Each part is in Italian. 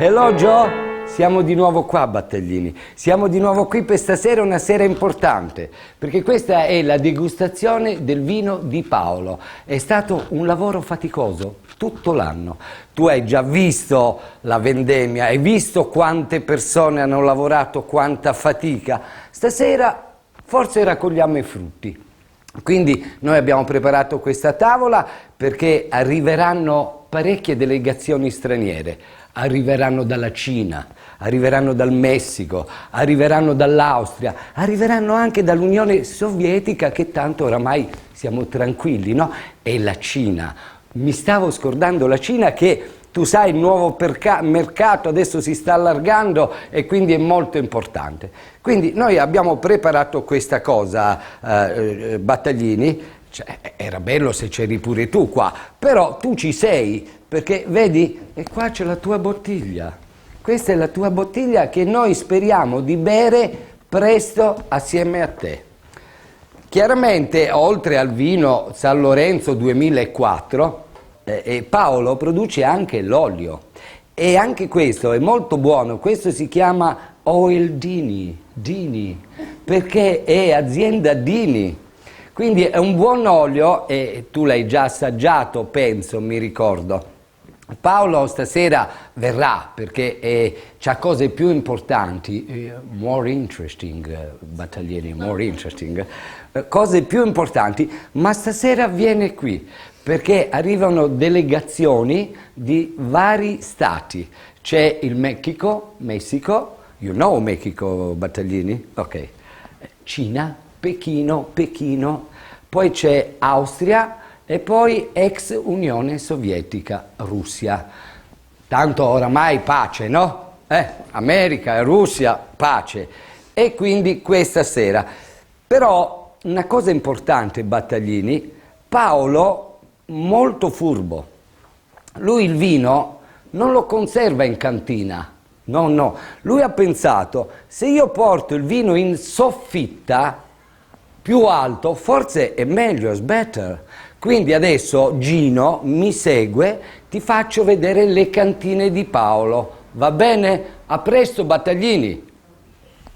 Hello Joe, siamo di nuovo qua Battaglini, siamo di nuovo qui per stasera, una sera importante, perché questa è la degustazione del vino di Paolo. È stato un lavoro faticoso tutto l'anno. Tu hai già visto la vendemmia, hai visto quante persone hanno lavorato, quanta fatica. Stasera forse raccogliamo i frutti. Quindi noi abbiamo preparato questa tavola perché arriveranno parecchie delegazioni straniere, arriveranno dalla Cina, arriveranno dal Messico, arriveranno dall'Austria, arriveranno anche dall'Unione Sovietica, che tanto oramai siamo tranquilli, no? E la Cina. Mi stavo scordando la Cina, che tu sai, il nuovo mercato adesso si sta allargando e quindi è molto importante. Quindi noi abbiamo preparato questa cosa, Battaglini, cioè, era bello se c'eri pure tu qua, però tu ci sei, perché vedi, e qua c'è la tua bottiglia. Questa è la tua bottiglia che noi speriamo di bere presto assieme a te. Chiaramente, oltre al vino San Lorenzo 2004, Paolo produce anche l'olio e anche questo è molto buono. Questo si chiama Oil Dini, perché è azienda Dini, quindi è un buon olio e tu l'hai già assaggiato, penso, mi ricordo. Paolo stasera verrà perché c'ha cose più importanti, more interesting, Battaglini, more interesting, cose più importanti, ma stasera viene qui perché arrivano delegazioni di vari stati. C'è il Messico, you know Messico, Battaglini? Ok. Cina, Pechino, poi c'è Austria e poi ex Unione Sovietica, Russia. Tanto oramai pace, no? America e Russia, pace. E quindi questa sera. Però una cosa importante, Battaglini, Paolo molto furbo. Lui il vino non lo conserva in cantina, no. Lui ha pensato, se io porto il vino in soffitta, più alto, forse è meglio, it's better. Quindi adesso Gino mi segue, ti faccio vedere le cantine di Paolo. Va bene? A presto, Battaglini.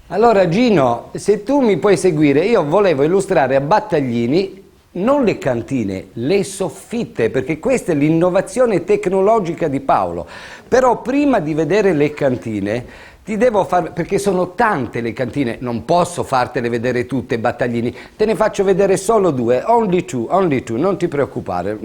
Allora Gino, se tu mi puoi seguire, io volevo illustrare a Battaglini non le cantine, le soffitte, perché questa è l'innovazione tecnologica di Paolo. Però prima di vedere le cantine ti devo far, perché sono tante le cantine, non posso fartele vedere tutte, Battaglini, te ne faccio vedere solo due, only two, non ti preoccupare,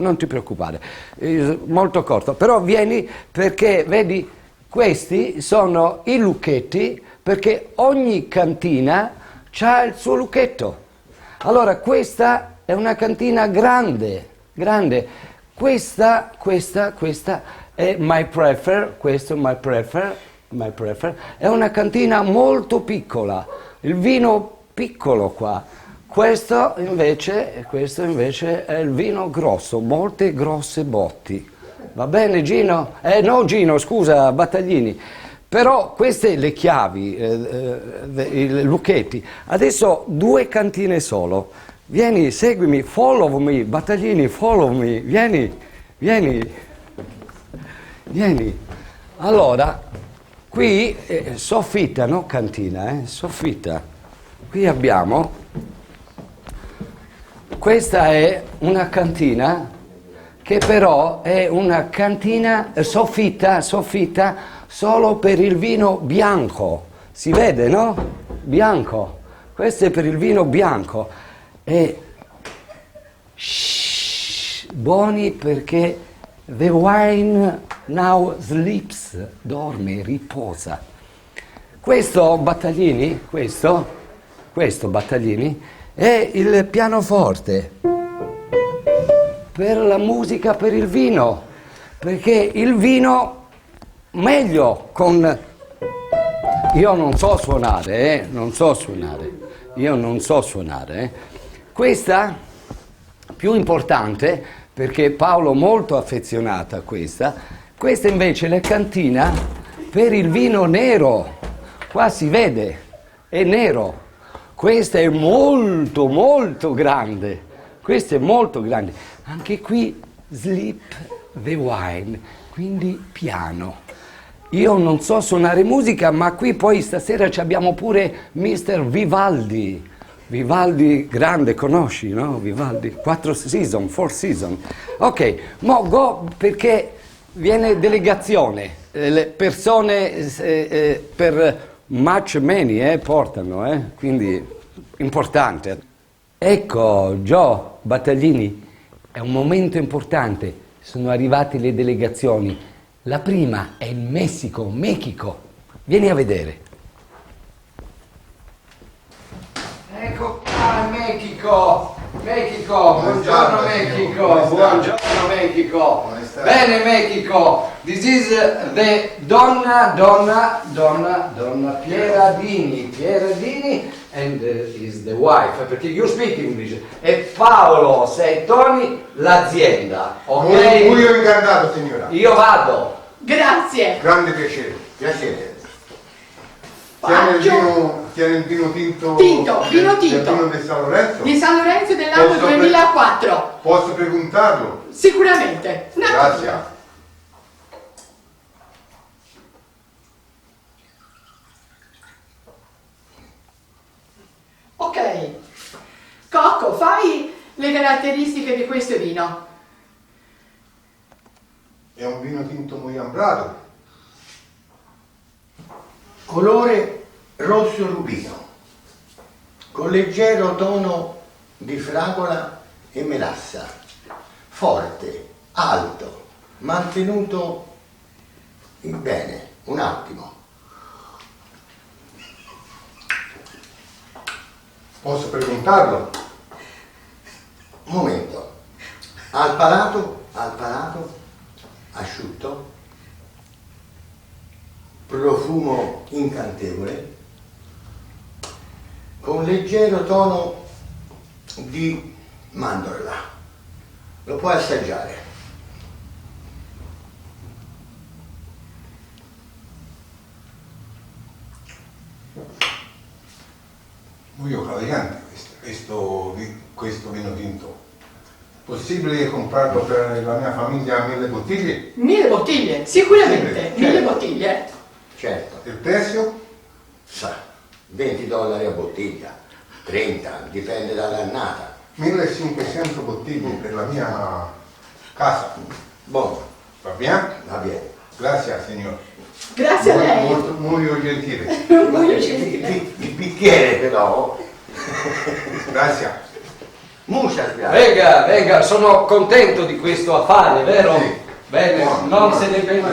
molto corto, però vieni perché, vedi, questi sono i lucchetti, perché ogni cantina ha il suo lucchetto. Allora questa è una cantina grande, questa è my prefer, questo è my prefer, è una cantina molto piccola, il vino piccolo qua, questo invece è il vino grosso, molte grosse botti. Va bene Gino? No Gino, scusa, Battaglini. Però queste le chiavi, i lucchetti. Adesso due cantine solo. Vieni, seguimi, follow me, Battaglini, follow me. Vieni. Allora, qui soffitta, no? Cantina, soffitta. Qui abbiamo, questa è una cantina che però è una cantina soffitta solo per il vino bianco. Si vede, no? Bianco. Questo è per il vino bianco. E buoni perché the wine now sleeps, dorme, riposa. Questo Battaglini, questo Battaglini è il pianoforte per la musica, per il vino, perché il vino meglio con... Io non so suonare, Questa, più importante, perché Paolo è molto affezionata a questa invece è la cantina per il vino nero. Qua si vede, è nero. Questa è molto grande. Anche qui sleep the wine, quindi piano. Io non so suonare musica, ma qui poi stasera ci abbiamo pure Mr. Vivaldi. Vivaldi grande, conosci, no? Vivaldi, 4 season, 4 season. Ok, mo go perché viene delegazione. Le persone per much many portano, quindi importante. Ecco, Joe Battaglini, è un momento importante. Sono arrivate le delegazioni. La prima è il Messico, Mexico. Vieni a vedere. Ecco qua, Mexico. Mexico, buongiorno Mexico. Buongiorno Mexico. Bene Mexico. This is the Donna Pieradini. Pieradini and is the wife, perché you speak English. E Paolo Settoni, l'azienda. Ok? Muy incantato, signora. Io vado. Grazie. Grande piacere. Piacere. Tiene il vino tinto. Tinto, vino tinto. Il vino di San Lorenzo. Di San Lorenzo dell'anno 2004. Posso preguntarlo? Sicuramente. Grazie. Ok. Cocco, fai le caratteristiche di questo vino. È un vino tinto muy ambrato. Colore rosso rubino, con leggero tono di fragola e melassa, forte, alto, mantenuto bene, un attimo. Posso preguntarlo? Un momento. Al palato, asciutto, profumo incantevole, con leggero tono di mandorla. Lo puoi assaggiare. Muy elegante questo vino tinto. Possibile comprarlo per la mia famiglia 1000 bottiglie? 1000 bottiglie, sicuramente. Sì, 1000 certo. bottiglie. Certo. Il prezzo? Sa, $20 a bottiglia, 30, dipende dall'annata. 1500 bottiglie per la mia casa. Buono. Va bene? Va bene. Grazie, signor. Grazie a lei. Molto gentile. Molto gentile. Il bicchiere però. Grazie. Muchas Venga, venga, sono contento di questo affare, vero? Sì. Bene, Buono. non se ne pensa.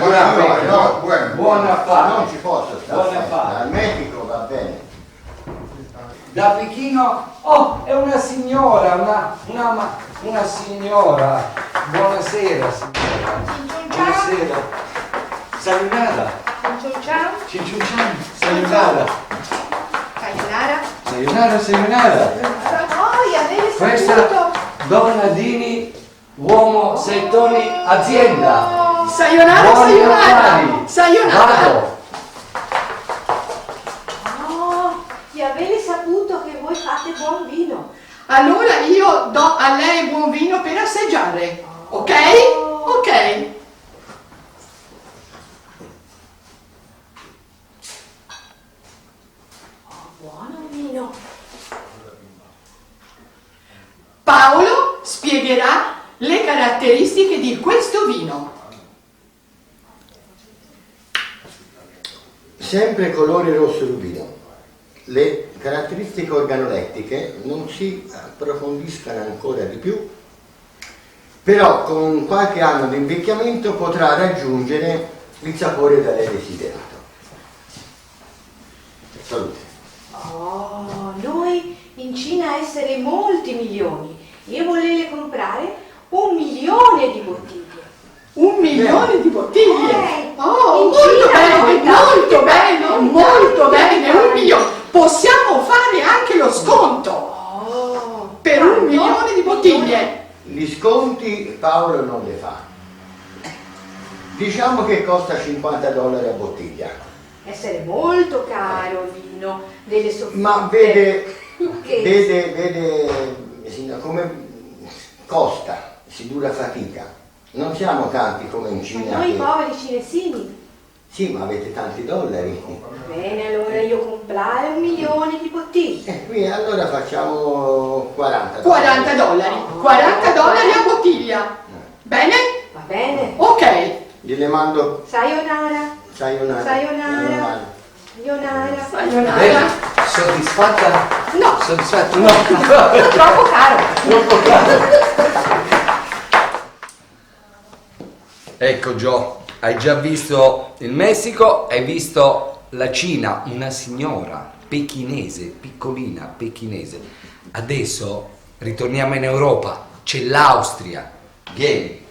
Buon affare. Non ci posso stare. Buon affare. Al medico va bene. Da Pechino, oh, è una signora, una signora. Buonasera, signora. Buonasera. Sayonara. Ciao, Cinciuncian. Sayonara. sayonara. Sayonara, sayonara. Poi avere Questa saputo. Donna Dini, uomo Settoni, azienda. Sayonara, Buoni sayonara. affari. Sayonara. Vado. Oh, di avere saputo che voi fate buon vino. Allora io do a lei buon vino per assaggiare. Ok? Ok. Buono vino. Paolo spiegherà le caratteristiche di questo vino. Sempre colore rosso rubino. Le caratteristiche organolettiche non si approfondiscono ancora di più, però con qualche anno di invecchiamento potrà raggiungere il sapore da lei desiderato. Salute. Oh, noi in Cina essere molti milioni. Io volevo comprare 1 milione di bottiglie. 1 milione di bottiglie. Oh, in molto Cina bene, tanti, molto bene, tanti, molto tanti. bene. 1 milione. Possiamo fare anche lo sconto Oh, per 1 quanto? milione di bottiglie. Gli sconti Paolo non le fa. Diciamo che costa $50 a bottiglia. Essere molto caro il vino delle soffitte. Ma vede, Che- vede signora, come costa, si dura fatica. Non siamo tanti come in Cina. Noi che- poveri cinesini. Sì, ma avete tanti dollari. Bene, allora io comprare 1 milione di bottiglie. E qui allora facciamo 40 40 dollari. 40 dollari a bottiglia. Bene? Va bene. Ok. Gliele mando. Sayonara. Sayonara. Sayonara. Sayonara. Sayonara. Bene, soddisfatta? No. Soddisfatto? No. Troppo caro. Ecco Gio, hai già visto il Messico, hai visto la Cina, una signora pechinese, piccolina, pechinese. Adesso ritorniamo in Europa, c'è l'Austria. Vieni.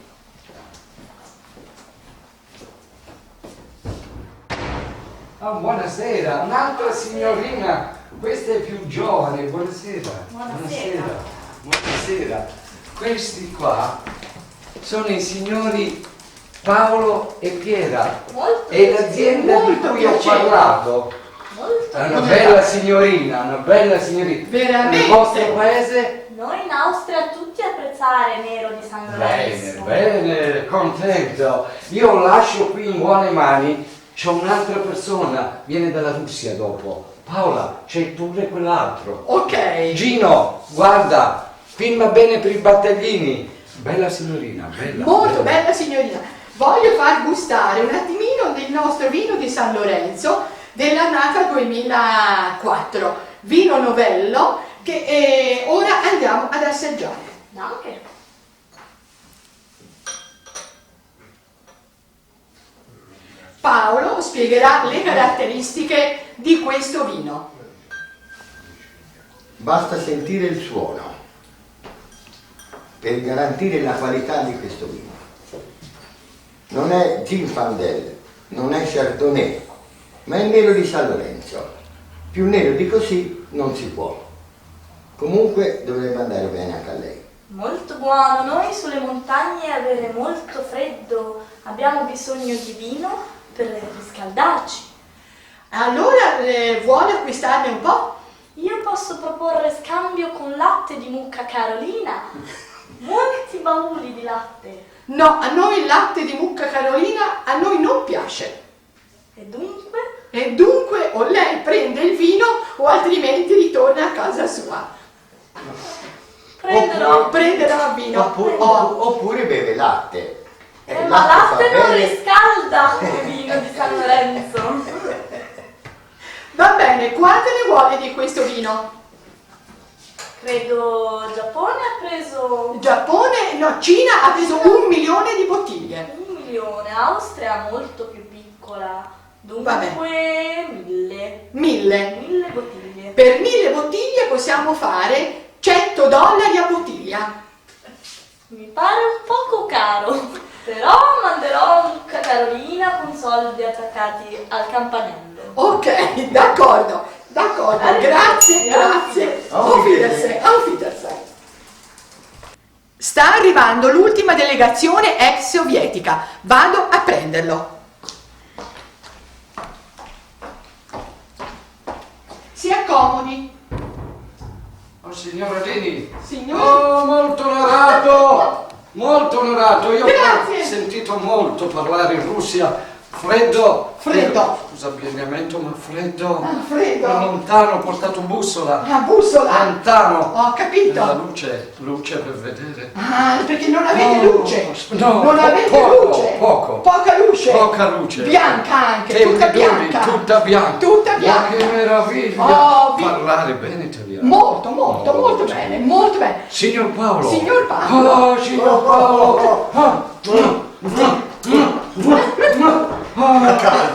Oh, buonasera, un'altra signorina, questa è più giovane, buonasera. Buonasera. Buonasera. Questi qua sono i signori Paolo e Piera. Molto È l'azienda di molto cui ho piacere. parlato. Molto. È una bella signorina, una bella signorina. Veramente? Nel vostro paese? Noi in Austria tutti apprezzare Nero di San Bene, Lorenzo. bene, contento. Io lascio qui in buone mani. C'è un'altra persona, viene dalla Russia dopo. Paola, c'è pure quell'altro. Ok. Gino, guarda, filma bene per i battaglini. Bella signorina, bella. Molto bella signorina. Voglio far gustare un attimino del nostro vino di San Lorenzo dell'annata 2004. Vino novello che ora andiamo ad assaggiare. Danke. Paolo spiegherà le caratteristiche di questo vino. Basta sentire il suono per garantire la qualità di questo vino. Non è Zinfandel, non è Chardonnay, ma è nero di San Lorenzo. Più nero di così non si può. Comunque dovrebbe andare bene anche a lei. Molto buono. Noi sulle montagne avere molto freddo. Abbiamo bisogno di vino per riscaldarci. Allora vuole acquistarne un po'? Io posso proporre scambio con latte di mucca Carolina. Molti bauli di latte. No, a noi il latte di mucca Carolina a noi non piace. E dunque? E dunque o lei prende il vino o altrimenti ritorna a casa sua. Prenderà vino. Oppure beve latte. Ma latte non riscalda il vino di San Lorenzo. Va bene, quante ne vuole di questo vino? Credo Giappone ha preso Giappone, no, Cina ha preso 1 milione di bottiglie. 1 milione, Austria molto più piccola, Vabbè. dunque 1000. 1000. Bottiglie. Per 1000 bottiglie possiamo fare 100 dollari a bottiglia. Mi pare un poco caro, però manderò un Carolina con soldi attaccati al campanello. Ok, d'accordo, grazie. Auf Wiedersehen. Sta arrivando l'ultima delegazione ex sovietica. Vado a prenderlo. Si accomodi. Oh, signora Leni. Signore. Oh, molto onorato. Molto onorato. Io Grazie. ho sentito molto parlare in Russia. Freddo. Scusa abbigliamento, ma freddo. Ah, freddo. Da lontano ho portato bussola. Ah, bussola. Lontano. Ho capito. La luce per vedere. Ah, perché non avete luce. No, Non avete luce. Poca luce. Poca luce. Bianca anche, Che tutta bidoni, bianca. tutta bianca. Tutta Ma bianca. che meraviglia. Oh, Parlare bene italiano. Molto bene, molto bene. Signor Paolo. Signor Paolo. Oh, signor Paolo.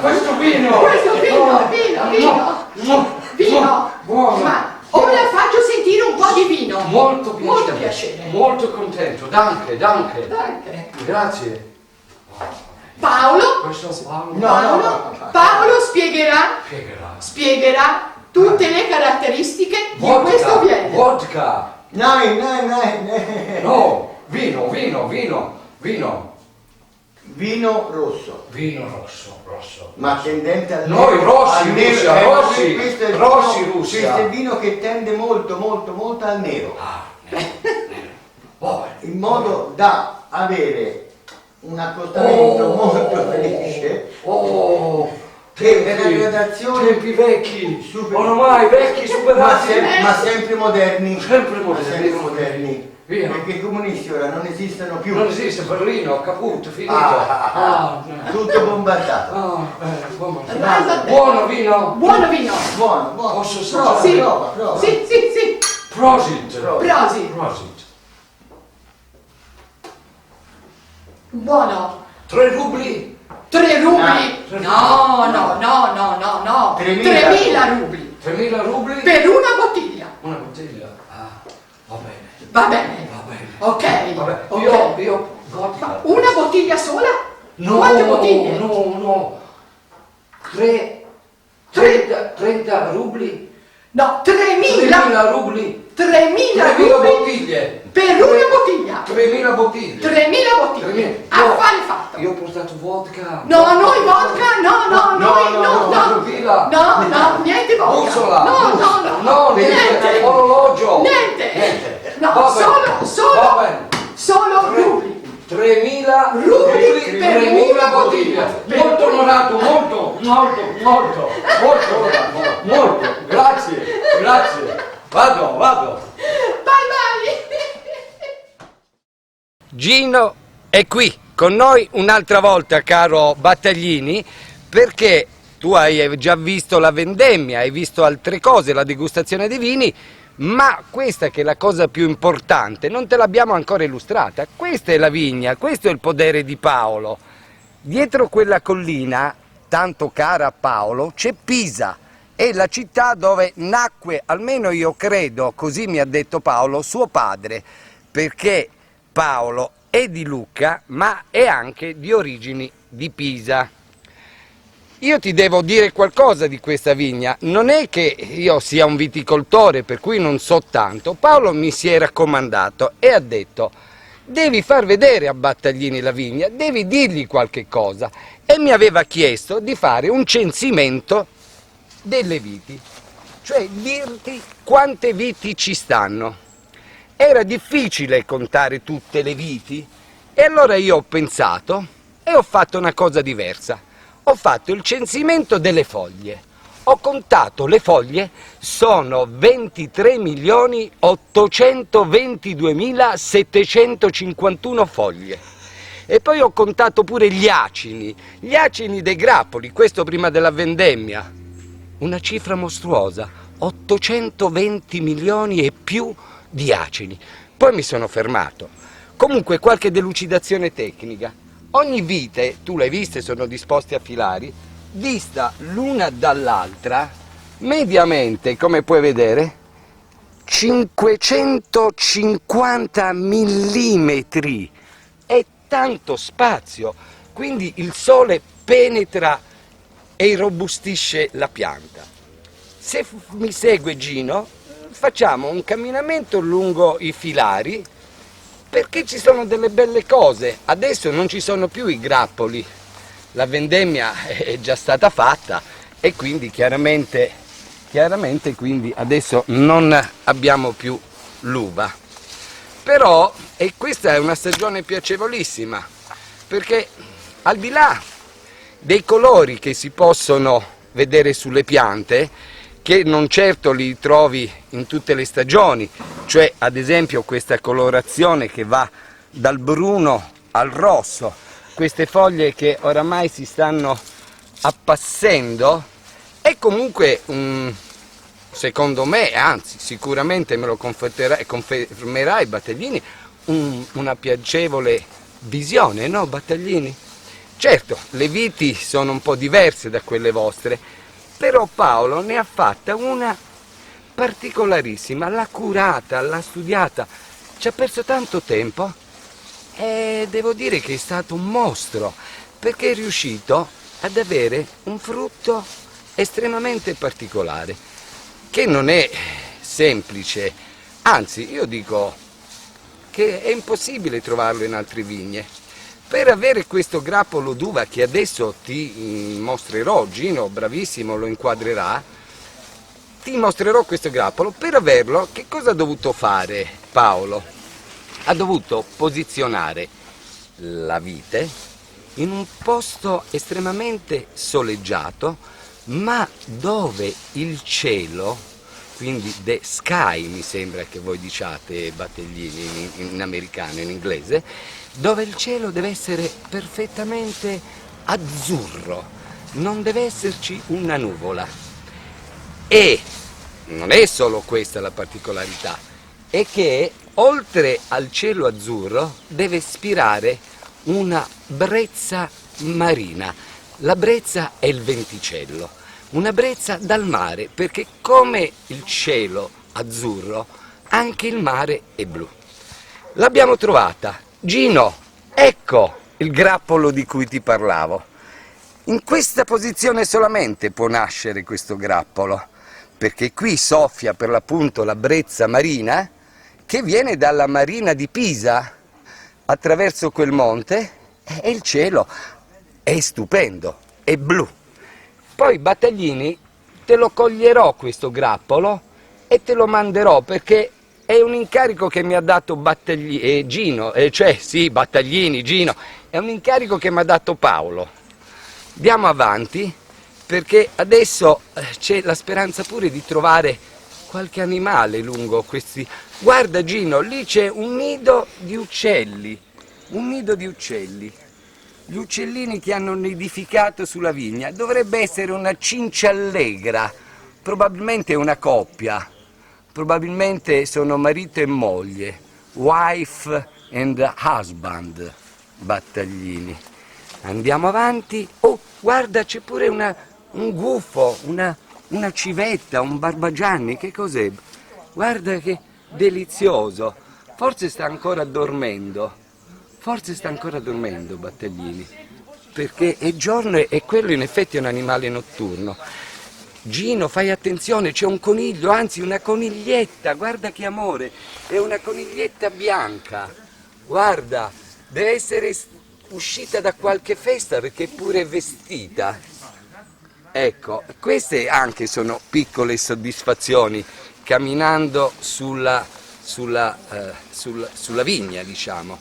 Questo vino. Vino. Buono. Ma ora faccio sentire un po' di vino. Molto piacere. Molto piacere. Molto contento. Danke. Danke. Grazie. Paolo. Questo è Paolo. Paolo spiegherà Spiegherà. tutte le caratteristiche di questo viene. Vodka. No. No. Vino. Vino rosso. Vino rosso. Ma tendente al Noi nero, rossi, al nero, Russia, rossi, questo è il rossi, vino, Russia. Questo è il vino che tende molto al nero, Ah, nero. in modo da avere un accostamento molto felice. Per la gradazione tempi vecchi, super- ormai vecchi superati. ma sempre moderni. Sempre moderni. Sempre moderni. Via. Perché i comunisti ora non esistono più. Non esiste Berlino, caput, finito. No. Tutto bombardato. Buono vino? Buono vino. Buono. Posso Prova, assaggiare? prova. Sì, sì, sì. Prosit. Prosit. Prosit. Buono. 3 rubli? 3 rubli. No. 3.000 rubli. 3.000 rubli? Per una bottiglia. Una bottiglia? Va bene. Va bene. Va bene. Ok. Vabbè, ok. io vodka. Una bottiglia sola? No, Quante bottiglie? no. 30 rubli? No, 3.000. 3.000 rubli? 3.000 3.000 rubli bottiglie. per una bottiglia. 3.000 bottiglie. 3.000 bottiglie. Affare fatto. Io ho portato vodka. No, noi vodka, no, niente vodka. Bussola. No, niente. Orologio. Niente. No, Va bene. solo rubli. 3.000 Rubli per 3.000 una bottiglie. bottiglia. Molto onorato, molto. Grazie. Vado. Vai. Gino è qui con noi un'altra volta, caro Battaglini, perché tu hai già visto la vendemmia, hai visto altre cose, la degustazione dei vini, ma questa che è la cosa più importante non te l'abbiamo ancora illustrata. Questa è la vigna, questo è il podere di Paolo. Dietro quella collina, tanto cara a Paolo, c'è Pisa, è la città dove nacque, almeno io credo, così mi ha detto Paolo, suo padre, perché Paolo è di Lucca, ma è anche di origini di Pisa. Io ti devo dire qualcosa di questa vigna, non è che io sia un viticoltore per cui non so tanto. Paolo mi si è raccomandato e ha detto: devi far vedere a Battaglini la vigna, devi dirgli qualche cosa, e mi aveva chiesto di fare un censimento delle viti, cioè dirti quante viti ci stanno. Era difficile contare tutte le viti e allora io ho pensato e ho fatto una cosa diversa. Ho fatto il censimento delle foglie, ho contato le foglie, sono 23.822.751 foglie. E poi ho contato pure gli acini dei grappoli, questo prima della vendemmia. Una cifra mostruosa, 820 milioni e più di acini. Poi mi sono fermato. Comunque qualche delucidazione tecnica. Ogni vite, tu l'hai viste, sono disposti a filari, dista l'una dall'altra, mediamente, come puoi vedere, 550 millimetri. È tanto spazio, quindi il sole penetra e irrobustisce la pianta. Se mi segue Gino, facciamo un camminamento lungo i filari, perché ci sono delle belle cose. Adesso non ci sono più i grappoli, la vendemmia è già stata fatta e quindi chiaramente quindi adesso non abbiamo più l'uva. Però, e questa è una stagione piacevolissima, perché al di là dei colori che si possono vedere sulle piante, che non certo li trovi in tutte le stagioni, cioè ad esempio questa colorazione che va dal bruno al rosso, queste foglie che oramai si stanno appassendo, è comunque secondo me, anzi sicuramente me lo confermerai Battaglini, una piacevole visione, no Battaglini? Certo, le viti sono un po' diverse da quelle vostre, però Paolo ne ha fatta una particolarissima, l'ha curata, l'ha studiata, ci ha perso tanto tempo e devo dire che è stato un mostro, perché è riuscito ad avere un frutto estremamente particolare, che non è semplice, anzi io dico che è impossibile trovarlo in altre vigne. Per avere questo grappolo d'uva che adesso ti mostrerò, Gino bravissimo lo inquadrerà, ti mostrerò questo grappolo. Per averlo che cosa ha dovuto fare Paolo? Ha dovuto posizionare la vite in un posto estremamente soleggiato, ma dove il cielo, quindi the sky mi sembra che voi diciate, Battaglini, in americano, in inglese, dove il cielo deve essere perfettamente azzurro, non deve esserci una nuvola. E non è solo questa la particolarità, è che oltre al cielo azzurro deve spirare una brezza marina. La brezza è il venticello, una brezza dal mare, perché come il cielo azzurro, anche il mare è blu. L'abbiamo trovata. Gino, ecco il grappolo di cui ti parlavo. In questa posizione solamente può nascere questo grappolo, perché qui soffia per l'appunto la brezza marina che viene dalla marina di Pisa attraverso quel monte, e il cielo è stupendo, è blu. Poi Battaglini te lo coglierò questo grappolo e te lo manderò, perché è un incarico che mi ha dato Gino, Battaglini, Gino, è un incarico che mi ha dato Paolo. Andiamo avanti, perché adesso c'è la speranza pure di trovare qualche animale lungo questi. Guarda Gino, lì c'è un nido di uccelli, gli uccellini che hanno nidificato sulla vigna. Dovrebbe essere una cinciallegra, probabilmente una coppia, probabilmente sono marito e moglie, wife and husband, Battaglini. Andiamo avanti. Oh, guarda, c'è pure un gufo, una civetta, un barbagianni, che cos'è? Guarda che delizioso. Forse sta ancora dormendo, Battaglini, perché è giorno e quello in effetti è un animale notturno. Gino, fai attenzione, c'è un coniglio, anzi una coniglietta, guarda che amore, è una coniglietta bianca, guarda, deve essere uscita da qualche festa perché è pure vestita. Ecco, queste anche sono piccole soddisfazioni camminando sulla vigna, diciamo.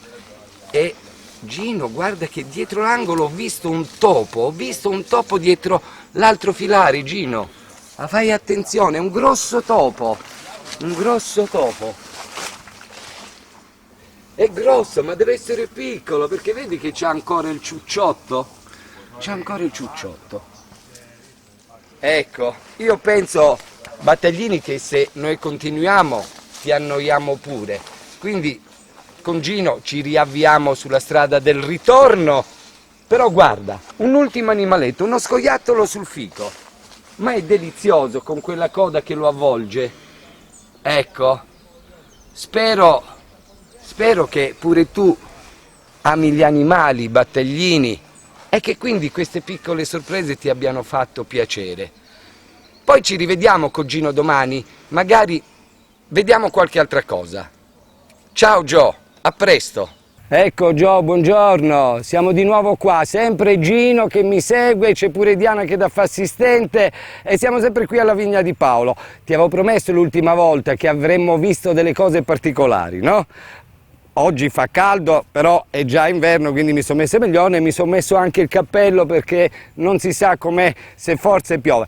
E Gino, guarda che dietro l'angolo ho visto un topo dietro l'altro filare, Gino. Ma fai attenzione, è un grosso topo. È grosso, ma deve essere piccolo, perché vedi che c'ha ancora il ciucciotto? Ecco, io penso, Battaglini, che se noi continuiamo ti annoiamo pure. Quindi con Gino ci riavviamo sulla strada del ritorno. Però guarda, un ultimo animaletto, uno scoiattolo sul fico, ma è delizioso con quella coda che lo avvolge. Ecco, spero che pure tu ami gli animali, Battaglini, e che quindi queste piccole sorprese ti abbiano fatto piacere. Poi ci rivediamo con Gino domani, magari vediamo qualche altra cosa. Ciao Gio, a presto. Ecco Gio, buongiorno, siamo di nuovo qua, sempre Gino che mi segue, c'è pure Diana che fa assistente e siamo sempre qui alla vigna di Paolo. Ti avevo promesso l'ultima volta che avremmo visto delle cose particolari, no? Oggi fa caldo, però è già inverno, quindi mi sono messo il maglione e mi sono messo anche il cappello perché non si sa com'è, se forse piove.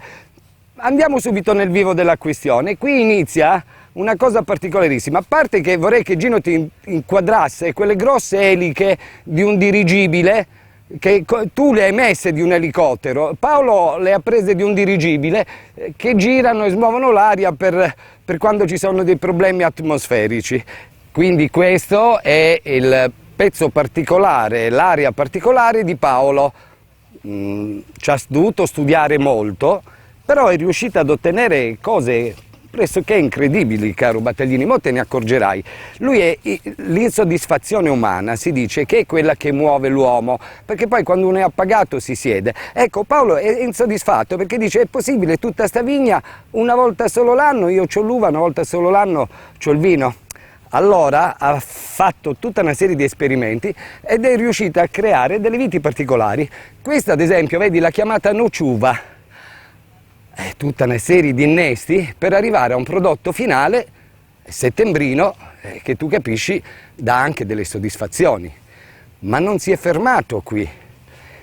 Andiamo subito nel vivo della questione. Qui inizia una cosa particolarissima, a parte che vorrei che Gino ti inquadrasse quelle grosse eliche di un dirigibile, che tu le hai messe di un elicottero, Paolo le ha prese di un dirigibile che girano e smuovono l'aria per quando ci sono dei problemi atmosferici. Quindi questo è il pezzo particolare, l'area particolare di Paolo. Ci ha dovuto studiare molto, però è riuscito ad ottenere cose pressoché incredibili, caro Battaglini, mo te ne accorgerai. Lui è l'insoddisfazione umana, si dice, che è quella che muove l'uomo, perché poi quando uno è appagato si siede. Ecco, Paolo è insoddisfatto perché dice: è possibile tutta sta vigna, una volta solo l'anno io c'ho l'uva, una volta solo l'anno c'ho il vino. Allora ha fatto tutta una serie di esperimenti ed è riuscito a creare delle viti particolari. Questa ad esempio, vedi, l'ha chiamata nociuva. È tutta una serie di innesti per arrivare a un prodotto finale settembrino che tu capisci dà anche delle soddisfazioni. Ma non si è fermato qui,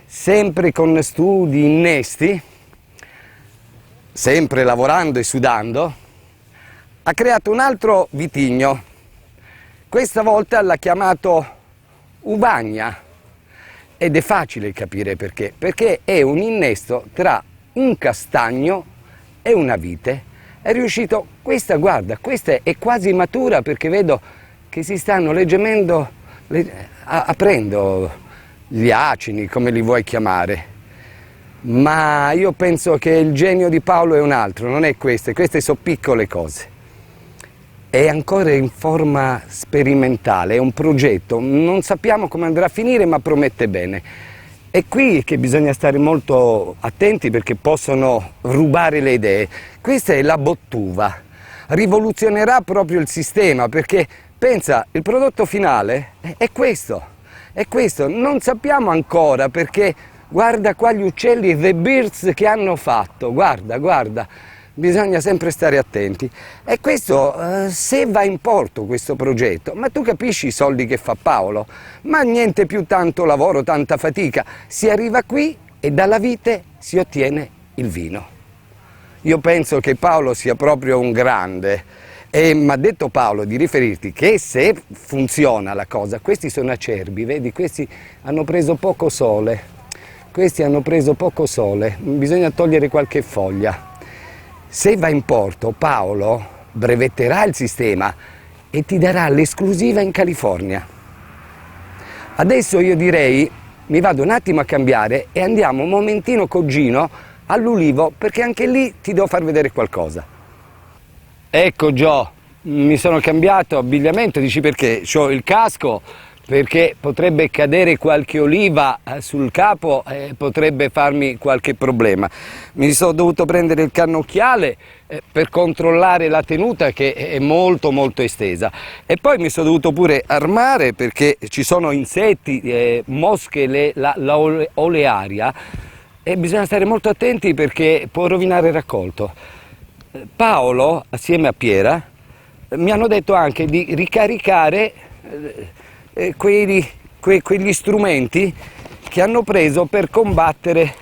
sempre con studi innesti, sempre lavorando e sudando, ha creato un altro vitigno. Questa volta l'ha chiamato Uvagna ed è facile capire perché, perché è un innesto tra un castagno e una vite. È riuscito, questa guarda, questa è quasi matura perché vedo che si stanno leggermente aprendo gli acini, come li vuoi chiamare. Ma io penso che il genio di Paolo è un altro, non è queste sono piccole cose. È ancora in forma sperimentale, è un progetto, non sappiamo come andrà a finire ma promette bene. È qui che bisogna stare molto attenti perché possono rubare le idee. Questa è la bottuva, rivoluzionerà proprio il sistema perché pensa, il prodotto finale è questo, non sappiamo ancora perché guarda qua gli uccelli, the birds che hanno fatto, guarda, bisogna sempre stare attenti. E questo, se va in porto questo progetto, ma tu capisci i soldi che fa Paolo? Ma niente più tanto lavoro, tanta fatica, si arriva qui e dalla vite si ottiene il vino. Io penso che Paolo sia proprio un grande. E mi ha detto Paolo di riferirti che se funziona la cosa, questi sono acerbi, vedi, questi hanno preso poco sole, bisogna togliere qualche foglia. Se va in porto, Paolo brevetterà il sistema e ti darà l'esclusiva in California. Adesso io direi, mi vado un attimo a cambiare e andiamo un momentino con Gino all'Ulivo perché anche lì ti devo far vedere qualcosa. Ecco Gio, mi sono cambiato abbigliamento, dici perché? C'ho il casco perché potrebbe cadere qualche oliva sul capo e potrebbe farmi qualche problema. Mi sono dovuto prendere il cannocchiale per controllare la tenuta che è molto estesa e poi mi sono dovuto pure armare perché ci sono insetti, mosche, la olearia e bisogna stare molto attenti perché può rovinare il raccolto. Paolo, assieme a Piera, mi hanno detto anche di ricaricare quegli strumenti che hanno preso per combattere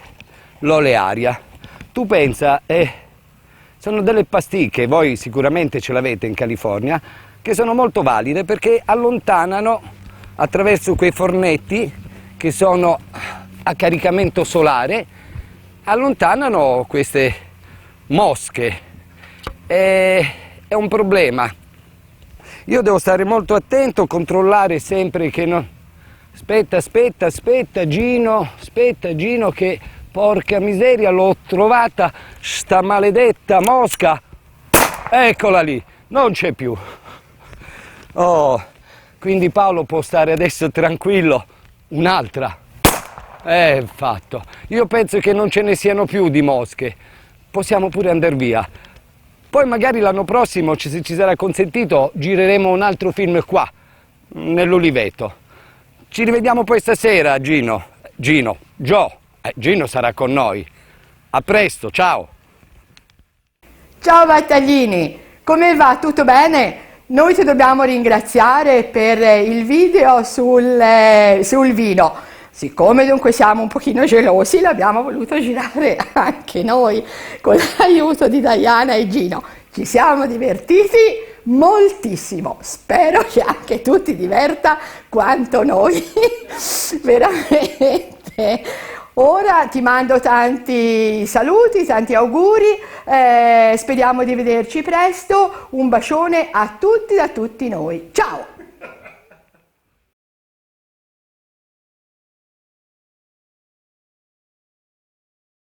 l'olearia. Tu pensa, sono delle pasticche, voi sicuramente ce l'avete in California, che sono molto valide perché allontanano attraverso quei fornetti che sono a caricamento solare, allontanano queste mosche. È un problema. Io devo stare molto attento, controllare sempre che non... Aspetta Gino, che porca miseria, l'ho trovata, sta maledetta mosca. Eccola lì, non c'è più. Oh, quindi Paolo può stare adesso tranquillo. Un'altra. Fatto. Io penso che non ce ne siano più di mosche. Possiamo pure andare via. Poi magari l'anno prossimo, se ci sarà consentito, gireremo un altro film qua, nell'Oliveto. Ci rivediamo poi stasera, Gino, Gino sarà con noi. A presto, ciao! Ciao Battaglini, come va? Tutto bene? Noi ti dobbiamo ringraziare per il video sul vino. Siccome dunque siamo un pochino gelosi, l'abbiamo voluto girare anche noi con l'aiuto di Diana e Gino. Ci siamo divertiti moltissimo, spero che anche tu ti diverta quanto noi, veramente. Ora ti mando tanti saluti, tanti auguri, speriamo di vederci presto, un bacione a tutti da tutti noi. Ciao!